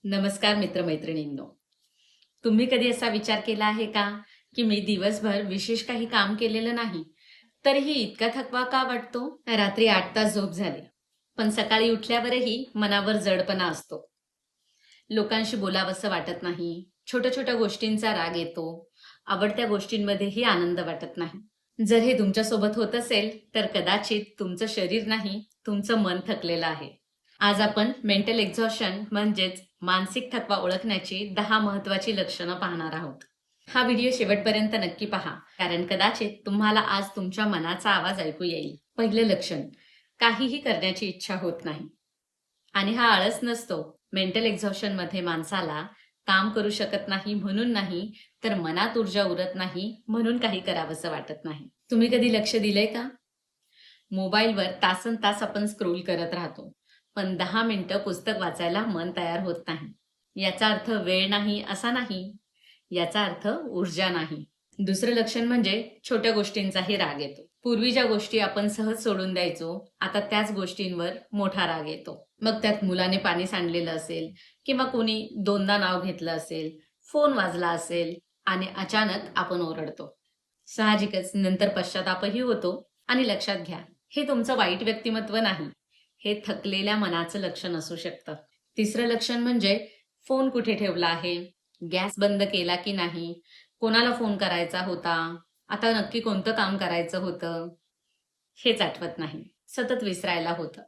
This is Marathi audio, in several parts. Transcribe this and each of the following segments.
नमस्कार मित्रमैत्रिणींनो. तुम्ही कधी असा विचार केला आहे का, की मी दिवसभर विशेष काही काम केलेलं नाही, तरीही इतका थकवा का वाटतो? रात्री 8 तास झोप झाली, पण सकाळी उठल्यावरही मनावर जडपणा असतो. लोकांशी बोलावंसं वाटत नाही, छोट्या-छोट्या गोष्टींचा राग येतो, आवडत्या गोष्टींमध्येही आनंद वाटत नाही. जर हे तुमच्यासोबत होत असेल, तर कदाचित तुमचं शरीर नाही, तुमचं मन थकलेलं आहे. आज आपण मेंटल एक्झॉशन म्हणजेच मानसिक थकवा ओळखण्याची 10 महत्वाची लक्षणं पाहणार आहोत. हा व्हिडिओ शेवटपर्यंत नक्की पहा, कारण कदाचित तुम्हाला आज तुमच्या मनाचा आवाज ऐकू येईल. पहिलं लक्षण, काहीही करण्याची इच्छा होत नाही. आणि हा आळस नसतो. मेंटल एक्झॉशन मध्ये माणसाला काम करू शकत नाही म्हणून नाही, तर मनात ऊर्जा उरत नाही म्हणून काही करावंसं वाटत नाही. तुम्ही कधी लक्ष दिलंय का? मोबाईलवर तासनतास आपण स्क्रोल करत राहतो, पण 10 मिनिटं पुस्तक वाचायला मन तयार होत नाही. याचा अर्थ वेळ नाही असा नाही, याचा अर्थ ऊर्जा नाही. दुसरं लक्षण म्हणजे छोट्या गोष्टींचाही राग येतो. पूर्वी ज्या गोष्टी आपण सहज सोडून द्यायचो, आता त्याच गोष्टींवर मोठा राग येतो. मग त्यात मुलाने पाणी सांडलेलं असेल, किंवा कोणी दोनदा नाव घेतलं असेल, फोन वाजला असेल आणि अचानक आपण ओरडतो. साहजिकच नंतर पश्चातापही होतो. आणि लक्षात घ्या, हे तुमचं वाईट व्यक्तिमत्व नाही, हे थकलेल्या मनाचं लक्षण असू शकतं. तिसरं लक्षण म्हणजे फोन कुठे ठेवला आहे, गॅस बंद केला की नाही, कोणाला फोन करायचा होता, आता नक्की कोणतं काम करायचं होतं, हेच आठवत नाही. सतत विसरायला होतं.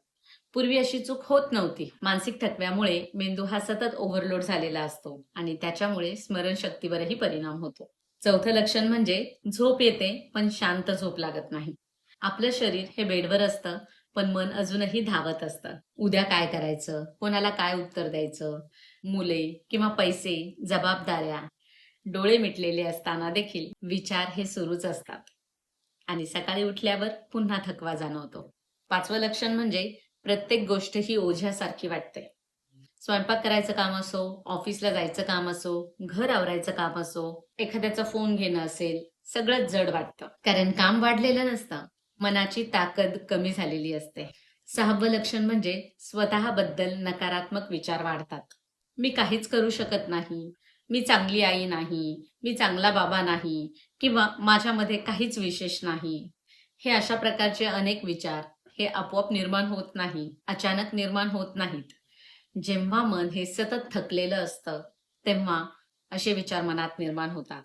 पूर्वी अशी चूक होत नव्हती. मानसिक थकव्यामुळे मेंदू हा सतत ओव्हरलोड झालेला असतो आणि त्याच्यामुळे स्मरणशक्तीवरही परिणाम होतो. चौथं लक्षण म्हणजे झोप येते पण शांत झोप लागत नाही. आपलं शरीर हे बेडवर असतं, पण मन अजूनही धावत असतं. उद्या काय करायचं, कोणाला काय उत्तर द्यायचं, मुले किंवा पैसे, जबाबदाऱ्या, डोळे मिटलेले असताना देखील विचार हे सुरूच असतात. आणि सकाळी उठल्यावर पुन्हा थकवा जाणवतो. पाचवं लक्षण म्हणजे प्रत्येक गोष्ट ही ओझ्यासारखी वाटते. स्वयंपाक करायचं काम असो, ऑफिसला जायचं काम असो, घर आवरायचं काम असो, एखाद्याचा फोन घेणं असेल, सगळंच जड वाटतं. कारण काम वाढलेलं नसतं, मनाची ताकद कमी झालेली असते. सहावं लक्षण म्हणजे स्वतःबद्दल नकारात्मक विचार वाढतात. मी काहीच करू शकत नाही, मी चांगली आई नाही, मी चांगला बाबा नाही, किंवा माझ्यामध्ये काहीच विशेष नाही. हे अशा प्रकारचे अनेक विचार हे आपोआप निर्माण होत नाही, अचानक निर्माण होत नाहीत. जेव्हा मन हे सतत थकलेलं असतं, तेव्हा असे विचार मनात निर्माण होतात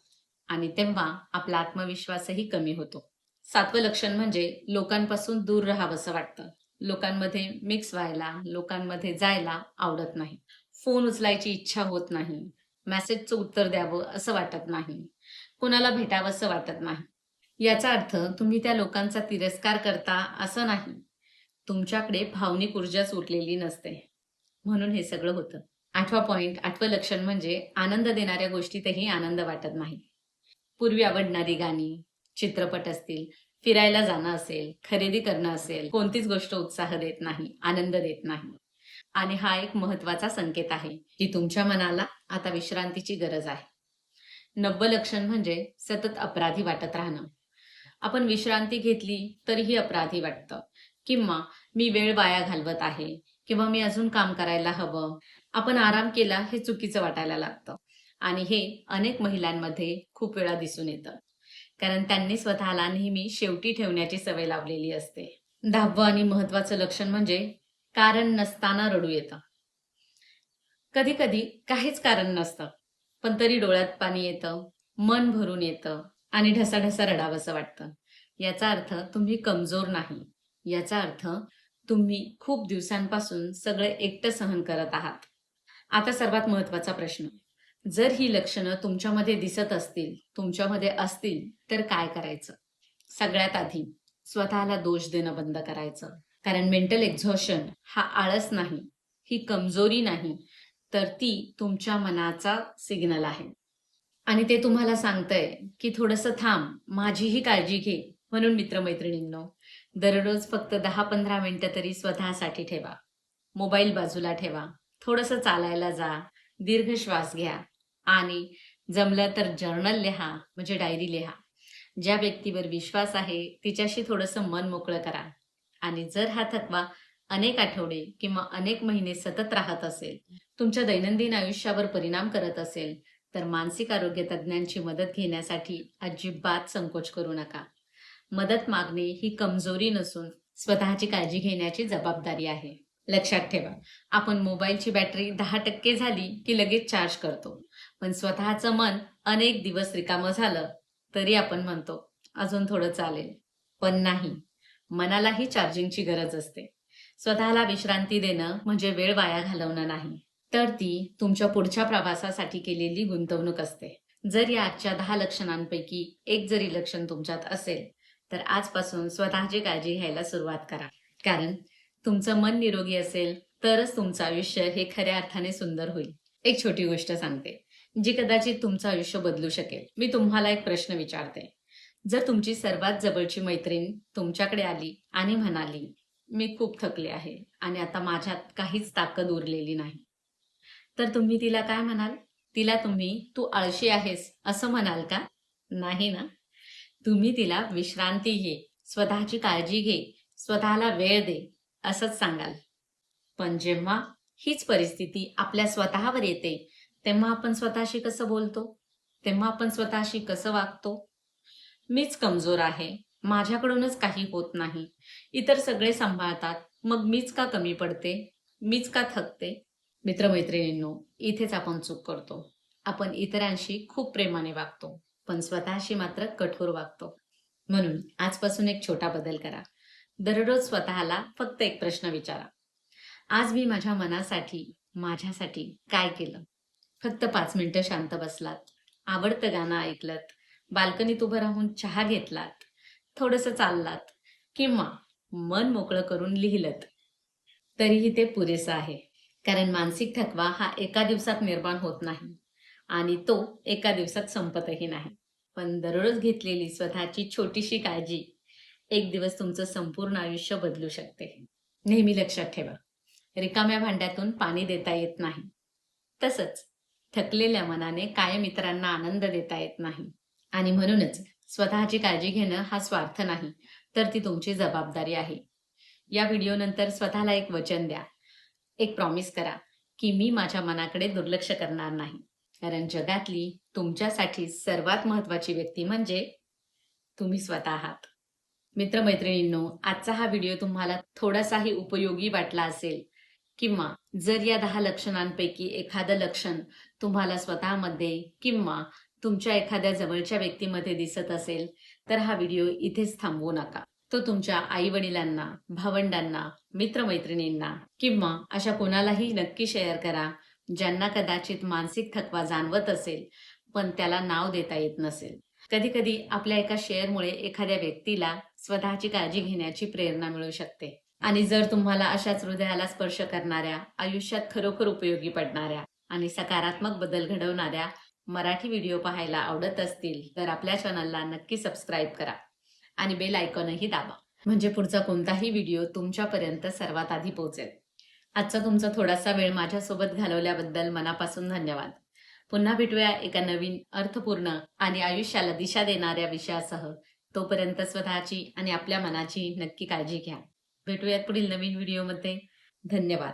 आणि तेव्हा आपला आत्मविश्वासही कमी होतो. सातवं लक्षण म्हणजे लोकांपासून दूर राहावंसं वाटतं. लोकांमध्ये मिक्स व्हायला, लोकांमध्ये जायला आवडत नाही. फोन उचलायची इच्छा होत नाही, मेसेजचं उत्तर द्यावं असं वाटत नाही, कोणाला भेटावंसं वाटत नाही. याचा अर्थ तुम्ही त्या लोकांचा तिरस्कार करता असं नाही, तुमच्याकडे भावनिक ऊर्जाच उरलेली नसते, म्हणून हे सगळं होतं. आठवं लक्षण म्हणजे आनंद देणाऱ्या गोष्टीतही आनंद वाटत नाही. पूर्वी आवडणारी गाणी, चित्रपट असतील, फिरायला जाणं असेल, खरेदी करणं असेल, कोणतीच गोष्ट उत्साह देत नाही, आनंद देत नाही. आणि हा एक महत्वाचा संकेत आहे की तुमच्या मनाला आता विश्रांतीची गरज आहे. 9वं लक्षण म्हणजे सतत अपराधी वाटत राहणं. आपण विश्रांती घेतली तरीही अपराधी वाटतं, किंवा मी वेळ वाया घालवत आहे, किंवा मी अजून काम करायला हवं. आपण आराम केला हे चुकीचं वाटायला लागतं आणि हे अनेक महिलांमध्ये खूप वेळा दिसून येतं, कारण त्यांनी स्वतःला नेहमी शेवटी ठेवण्याची सवय लावलेली असते. 10वं आणि महत्वाचं लक्षण म्हणजे कारण नसताना रडू येतं. कधी कधी काहीच कारण नसतं, पण तरी डोळ्यात पाणी येतं, मन भरून येतं आणि ढसाढसा रडावंसं वाटतं. याचा अर्थ तुम्ही कमजोर नाही, याचा अर्थ तुम्ही खूप दिवसांपासून सगळे एकटं सहन करत आहात. आता सर्वात महत्वाचा प्रश्न, जर ही लक्षणं तुमच्यामध्ये दिसत असतील, तुमच्यामध्ये असतील, तर काय करायचं? सगळ्यात आधी स्वतःला दोष देणं बंद करायचं, कारण मेंटल एक्झॉशन हा आळस नाही, ही कमजोरी नाही, तर ती तुमच्या मनाचा सिग्नल आहे आणि ते तुम्हाला सांगतंय की थोडंसं थांब, माझीही काळजी घे. म्हणून मित्रमैत्रिणींनो, दररोज फक्त 10-15 मिनिटं तरी स्वतःसाठी ठेवा. मोबाईल बाजूला ठेवा, थोडंसं चालायला जा, दीर्घ श्वास घ्या आणि जमलं तर जर्नल लिहा, म्हणजे डायरी लिहा. ज्या व्यक्तीवर विश्वास आहे तिच्याशी थोडंसं मन मोकळं करा. आणि जर हा थकवा अनेक आठवडे किंवा अनेक महिने सतत राहत असेल, तुमच्या दैनंदिन आयुष्यावर परिणाम करत असेल तर मानसिक आरोग्य तज्ज्ञांची मदत घेण्यासाठी अजिबात संकोच करू नका. मदत मागणे ही कमजोरी नसून स्वतःची काळजी घेण्याची जबाबदारी आहे. लक्षात ठेवा, आपण मोबाईलची बॅटरी 10% झाली की लगेच चार्ज करतो, पण स्वतःचं मन अनेक दिवस रिकामं झालं तरी आपण म्हणतो अजून थोडं चालेल. पण नाही, मनालाही चार्जिंगची गरज असते. स्वतःला विश्रांती देणं म्हणजे वेळ वाया घालवणं नाही, तर ती तुमच्या पुढच्या प्रवासासाठी केलेली गुंतवणूक असते. जर या आजच्या 10 लक्षणांपैकी एक जरी लक्षण तुमच्यात असेल तर आजपासून स्वतःची काळजी घ्यायला सुरुवात करा. कारण तुमचं मन निरोगी असेल तरच तुमचं आयुष्य हे खऱ्या अर्थाने सुंदर होईल. एक छोटी गोष्ट सांगते जी कदाचित तुमचं आयुष्य बदलू शकेल. मी तुम्हाला एक प्रश्न विचारते. जर तुमची सर्वात जवळची मैत्रीण तुमच्याकडे आली आणि म्हणाली, मी खूप थकले आहे आणि आता माझ्यात काहीच ताकद उरलेली नाही, तर तुम्ही तिला काय म्हणाल? तिला तुम्ही तू आळशी आहेस असं म्हणाल का? नाही ना. तुम्ही तिला विश्रांती घे, स्वतःची काळजी घे, स्वतःला वेळ दे असंच सांगाल. पण जेव्हा हीच परिस्थिती आपल्या स्वतःवर येते तेव्हा आपण स्वतःशी कसं बोलतो? तेव्हा आपण स्वतःशी कसं वागतो? मीच कमजोर आहे, माझ्याकडूनच काही होत नाही, इतर सगळे सांभाळतात, मग मीच का कमी पडते, मीच का थकते? मित्रमैत्रिणींनो, इथेच आपण चूक करतो. आपण इतरांशी खूप प्रेमाने वागतो पण स्वतःशी मात्र कठोर वागतो. म्हणून आजपासून एक छोटा बदल करा. दररोज स्वतःला फक्त एक प्रश्न विचारा. आज मी माझ्या मनासाठी, माझ्यासाठी काय केलं? फक्त 5 मिनिटं शांत बसलात, आवडतं गाणं ऐकलत, बाल्कनीत उभं राहून चहा घेतलात, थोडंसं चाललात किंवा मन मोकळं करून लिहिलत, तरीही ते पुरेसं आहे. कारण मानसिक थकवा हा एका दिवसात निर्माण होत नाही आणि तो एका दिवसात संपतही नाही. पण दररोज घेतलेली स्वतःची छोटीशी काळजी एक दिवस तुमचं संपूर्ण आयुष्य बदलू शकते. नेहमी लक्षात ठेवा, रिकाम्या भांड्यातून पाणी देता येत नाही, तसंच थकलेल्या मनाने कायम इतरांना आनंद देता येत नाही. आणि म्हणूनच स्वतःची काळजी घेणं हा स्वार्थ नाही, तर ती तुमची जबाबदारी आहे. या व्हिडिओनंतर स्वतःला एक वचन द्या, एक प्रॉमिस करा की मी माझ्या मनाकडे दुर्लक्ष करणार नाही. कारण जगातली तुमच्यासाठी सर्वात महत्त्वाची व्यक्ती म्हणजे तुम्ही स्वतः आहात. मित्रमैत्रिणींनो, आजचा हा व्हिडिओ तुम्हाला थोडासाही उपयोगी वाटला असेल किंवा जर या 10 लक्षणांपैकी एखादं लक्षण तुम्हाला स्वतःमध्ये किंवा तुमच्या एखाद्या जवळच्या व्यक्तीमध्ये दिसत असेल तर हा व्हिडिओ इथेच थांबवू नका. तो तुमच्या आई-वडिलांना, भावंडांना, मित्रमैत्रिणींना किंवा अशा कोणालाही नक्की शेअर करा ज्यांना कदाचित मानसिक थकवा जाणवत असेल पण त्याला नाव देता येत नसेल. कधी कधी आपल्या एका शेअरमुळे एखाद्या व्यक्तीला स्वतःची काळजी घेण्याची प्रेरणा मिळू शकते. आणि जर तुम्हाला अशाच हृदयाला स्पर्श करणाऱ्या, आयुष्यात खरोखर उपयोगी पडणाऱ्या आणि सकारात्मक बदल घडवणाऱ्या मराठी व्हिडिओ पाहायला आवडत असतील तर आपल्या चॅनलला नक्की सबस्क्राईब करा आणि बेल आयकॉनही दाबा, म्हणजे पुढचा कोणताही व्हिडिओ तुमच्यापर्यंत सर्वात आधी पोहोचेल. आजचा तुमचा थोडासा वेळ माझ्यासोबत घालवल्याबद्दल मनापासून धन्यवाद. पुन्हा भेटूया एका नवीन, अर्थपूर्ण आणि आयुष्याला दिशा देणाऱ्या विषयासह. तोपर्यंत स्वतःची आणि आपल्या मनाची नक्की काळजी घ्या. भेटूयात पुढील नवीन व्हिडिओमध्ये. धन्यवाद.